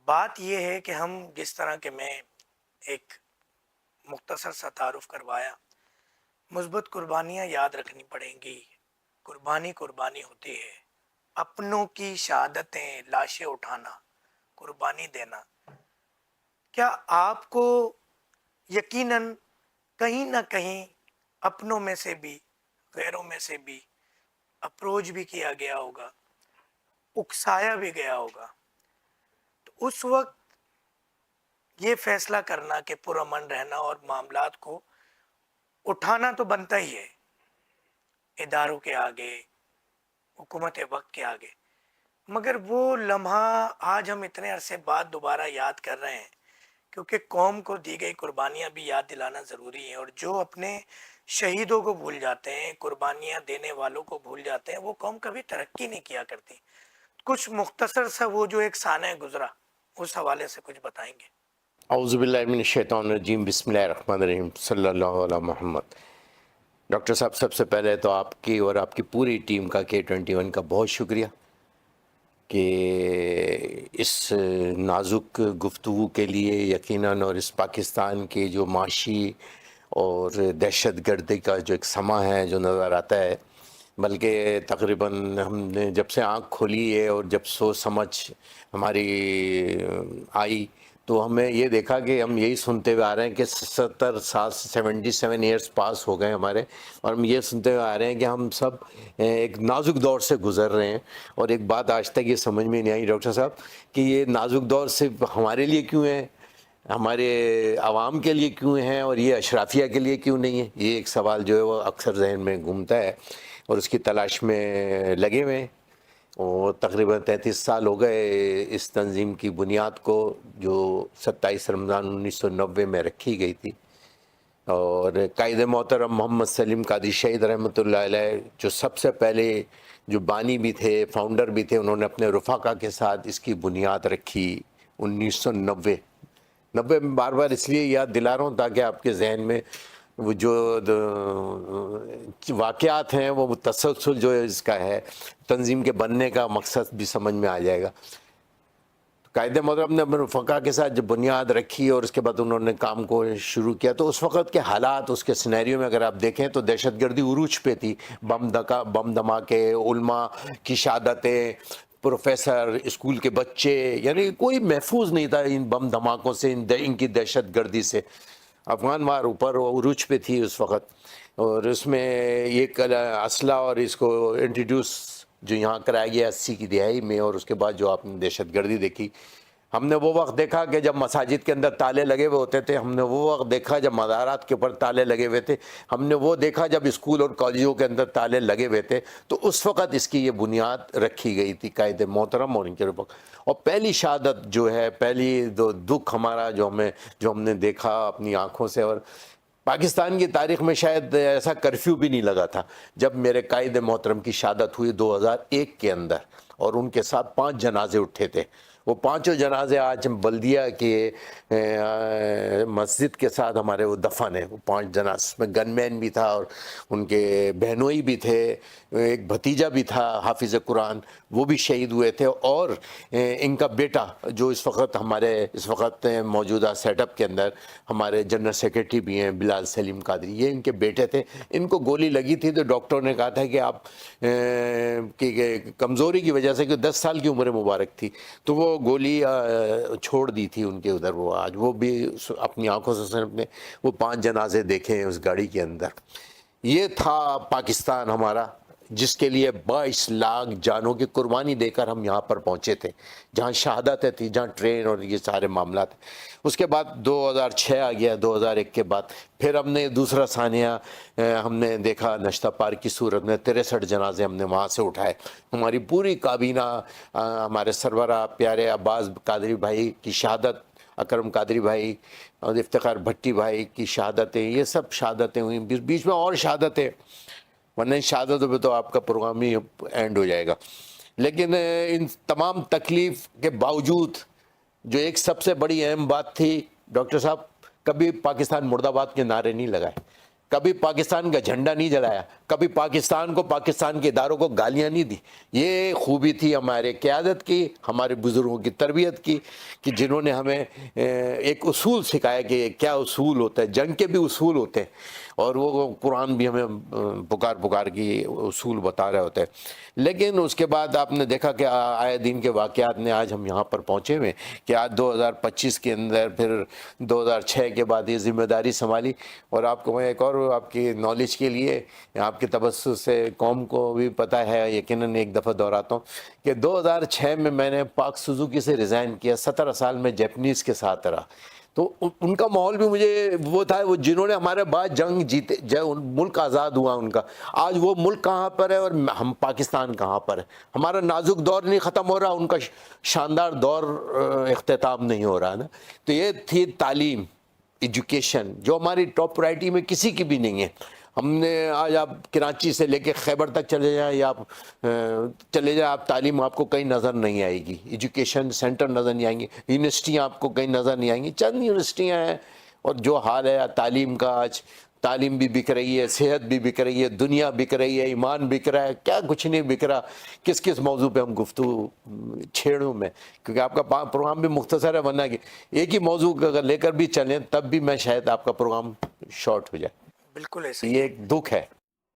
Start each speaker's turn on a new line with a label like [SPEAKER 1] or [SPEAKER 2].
[SPEAKER 1] بات یہ ہے کہ ہم جس طرح کہ میں ایک مختصر سا تعارف کروایا، مثبت قربانیاں یاد رکھنی پڑیں گی۔ قربانی قربانی ہوتی ہے، اپنوں کی شہادتیں لاشیں اٹھانا، قربانی دینا۔ کیا آپ کو یقیناً کہیں نہ کہیں اپنوں میں سے بھی غیروں میں سے بھی اپروچ بھی کیا گیا ہوگا، اکسایا بھی گیا ہوگا؟ تو اس وقت یہ فیصلہ کرنا کہ پرامن رہنا اور معاملات کو اٹھانا تو بنتا ہی ہے، اداروں کے آگے، حکومت وقت کے آگے، مگر وہ لمحہ آج ہم اتنے عرصے بعد دوبارہ یاد کر رہے ہیں، کیونکہ قوم کو دی گئی قربانیاں بھی یاد دلانا ضروری ہے۔ اور جو اپنے شہیدوں کو بھول جاتے ہیں، قربانیاں دینے والوں کو بھول جاتے ہیں، وہ قوم کبھی ترقی نہیں کیا کرتی۔ کچھ مختصر سا وہ جو ایک سانحہ گزرا، اس حوالے سے کچھ بتائیں گے؟
[SPEAKER 2] اعوذ باللہ من الشیطان الرجیم، بسم اللہ الرحمن الرحیم، صلی اللہ علیہ محمد۔ ڈاکٹر صاحب، سب سے پہلے تو آپ کی اور آپ کی پوری ٹیم کا K21 کا بہت شکریہ کہ اس نازک گفتگو کے لیے یقیناً، اور اس پاکستان کے جو معاشی اور دہشت گردی کا جو ایک سما ہے جو نظر آتا ہے، بلکہ تقریباً ہم نے جب سے آنکھ کھولی ہے اور جب سوچ سمجھ ہماری آئی تو ہمیں یہ دیکھا کہ ہم یہی سنتے ہوئے آ رہے ہیں کہ 77 ایئرس پاس ہو گئے ہمارے، اور ہم یہ سنتے ہوئے آ رہے ہیں کہ ہم سب ایک نازک دور سے گزر رہے ہیں۔ اور ایک بات آج تک یہ سمجھ میں نہیں آئی ڈاکٹر صاحب کہ یہ نازک دور صرف ہمارے لیے کیوں ہے، ہمارے عوام کے لیے کیوں ہیں، اور یہ اشرافیہ کے لیے کیوں نہیں ہے؟ یہ ایک سوال جو ہے وہ اکثر ذہن میں گھومتا ہے اور اس کی تلاش میں لگے ہوئے ہیں۔ اور تقریباً 33 سال ہو گئے اس تنظیم کی بنیاد کو، جو 27 رمضان 1990 میں رکھی گئی تھی۔ اور قائد محترم محمد سلیم قادری شہید رحمۃ اللہ علیہ جو سب سے پہلے جو بانی بھی تھے، فاؤنڈر بھی تھے، انہوں نے اپنے رفقا کے ساتھ اس کی بنیاد رکھی 1990 میں۔ بار بار اس لیے یاد دلا رہا ہوں تاکہ آپ کے ذہن میں وہ جو واقعات ہیں، وہ تسلسل جو اس کا ہے، تنظیم کے بننے کا مقصد بھی سمجھ میں آ جائے گا۔ قائد محترم نے اپنے رفقا کے ساتھ جب بنیاد رکھی اور اس کے بعد انہوں نے کام کو شروع کیا، تو اس وقت کے حالات، اس کے سینیریو میں اگر آپ دیکھیں تو دہشت گردی عروج پہ تھی، بم دھماکے، علماء کی شہادتیں، پروفیسر، اسکول کے بچے، یعنی کوئی محفوظ نہیں تھا ان بم دھماکوں سے، ان کی دہشت گردی سے۔ افغان وار اوپر عروج پہ تھی اس وقت، اور اس میں یہ اسلحہ اور اس کو انٹروڈیوس جو یہاں کرایا گیا 80 کی دہائی میں، اور اس کے بعد جو آپ نے دہشت گردی دیکھی، ہم نے وہ وقت دیکھا کہ جب مساجد کے اندر تالے لگے ہوئے ہوتے تھے، ہم نے وہ وقت دیکھا جب مزارات کے اوپر تالے لگے ہوئے تھے، ہم نے وہ دیکھا جب اسکول اور کالجوں کے اندر تالے لگے ہوئے تھے۔ تو اس وقت اس کی یہ بنیاد رکھی گئی تھی قائد محترم اور ان کے رفقا۔ اور پہلی شہادت جو ہے، پہلی دکھ ہمارا جو ہم نے دیکھا اپنی آنکھوں سے، اور پاکستان کی تاریخ میں شاید ایسا کرفیو بھی نہیں لگا تھا جب میرے قائد محترم کی شہادت ہوئی 2001 کے اندر، اور ان کے ساتھ 5 جنازے اٹھے تھے۔ وہ 5 جنازے آج بلدیہ کے مسجد کے ساتھ ہمارے وہ دفن ہیں، وہ 5 جنازے میں گن مین بھی تھا، اور ان کے بہنوئی بھی تھے، ایک بھتیجا بھی تھا حافظ قرآن، وہ بھی شہید ہوئے تھے، اور ان کا بیٹا جو اس وقت موجودہ سیٹ اپ کے اندر ہمارے جنرل سیکرٹری بھی ہیں، بلال سلیم قادری، یہ ان کے بیٹے تھے۔ ان کو گولی لگی تھی تو ڈاکٹر نے کہا تھا کہ آپ کی کمزوری کی وجہ سے، کہ 10 سال کی عمر مبارک تھی، تو وہ گولی چھوڑ دی تھی ان کے ادھر۔ وہ آج وہ بھی اپنی آنکھوں سے اپنے وہ 5 جنازے دیکھے ہیں اس گاڑی کے اندر۔ یہ تھا پاکستان ہمارا، جس کے لیے 22 لاکھ جانوں کی قربانی دے کر ہم یہاں پر پہنچے تھے، جہاں شہادتیں تھیں، جہاں ٹرین اور یہ سارے معاملات۔ اس کے بعد 2006 آ گیا، 2001 کے بعد پھر ہم نے دوسرا سانحہ ہم نے دیکھا نشتہ پارک کی صورت میں، 63 جنازے ہم نے وہاں سے اٹھائے۔ ہماری پوری کابینہ، ہمارے سربراہ پیارے عباس قادری بھائی کی شہادت، اکرم قادری بھائی اور افتخار بھٹی بھائی کی شہادتیں، یہ سب شہادتیں ہوئیں، بیچ میں اور شہادتیں، ورنہ ان شہادتوں پہ تو آپ کا پروگرام ہی اینڈ ہو جائے گا۔ لیکن ان تمام تکلیف کے باوجود جو ایک سب سے بڑی اہم بات تھی ڈاکٹر صاحب، کبھی پاکستان مرد آباد کے نعرے نہیں لگائے، کبھی پاکستان کا جھنڈا نہیں جلایا، کبھی پاکستان کو پاکستان کے اداروں کو گالیاں نہیں دی. یہ خوبی تھی ہمارے قیادت کی, ہمارے بزرگوں کی تربیت کی, کہ جنہوں نے ہمیں ایک اصول سکھایا کہ کیا اصول ہوتا ہے. جنگ کے بھی اصول ہوتے ہیں, اور وہ قرآن بھی ہمیں پکار کی اصول بتا رہے ہوتے ہیں. لیکن اس کے بعد آپ نے دیکھا کہ آئے دن کے واقعات نے آج ہم یہاں پر پہنچے ہوئے کہ آج 2025 کے اندر پھر 2006 کے بعد یہ ذمہ داری سنبھالی. اور آپ کو میں ایک اور آپ کی نالج کے لیے, آپ کے تبصر سے قوم کو بھی پتہ ہے, یقیناً ایک دفعہ دہراتا ہوں کہ 2006 میں نے پاک سوزوکی سے ریزائن کیا. 17 سال میں جیپنیز کے ساتھ رہا. تو ان کا ماحول بھی مجھے وہ تھا, وہ جنہوں نے ہمارے بعد جنگ جیتے, ملک آزاد ہوا ان کا. آج وہ ملک کہاں پر ہے اور ہم پاکستان کہاں پر ہے. ہمارا نازک دور نہیں ختم ہو رہا, ان کا شاندار دور اختتام نہیں ہو رہا نا. تو یہ تھی تعلیم, ایجوکیشن, جو ہماری ٹاپ پرائرٹی میں کسی کی بھی نہیں ہے. ہم نے آج آپ کراچی سے لے کے خیبر تک چلے جائیں یا آپ چلے جائیں, آپ تعلیم آپ کو کہیں نظر نہیں آئے گی, ایجوکیشن سینٹر نظر نہیں آئیں گی, یونیورسٹیاں آپ کو کہیں نظر نہیں آئیں گی. چند یونیورسٹیاں ہیں, اور جو حال ہے تعلیم کا آج, تعلیم بھی بک رہی ہے, صحت بھی بک رہی ہے, دنیا بک رہی ہے, ایمان بک رہا ہے, کیا کچھ نہیں بک رہا. کس موضوع پہ ہم گفتگو چھیڑوں میں, کیونکہ آپ کا پروگرام بھی مختصر ہے, ورنہ کہ ایک ہی موضوع اگر لے کر بھی چلیں تب بھی میں شاید آپ کا پروگرام شارٹ ہو جائے.
[SPEAKER 1] بالکل ایسے
[SPEAKER 2] یہ ایک دکھ ہے.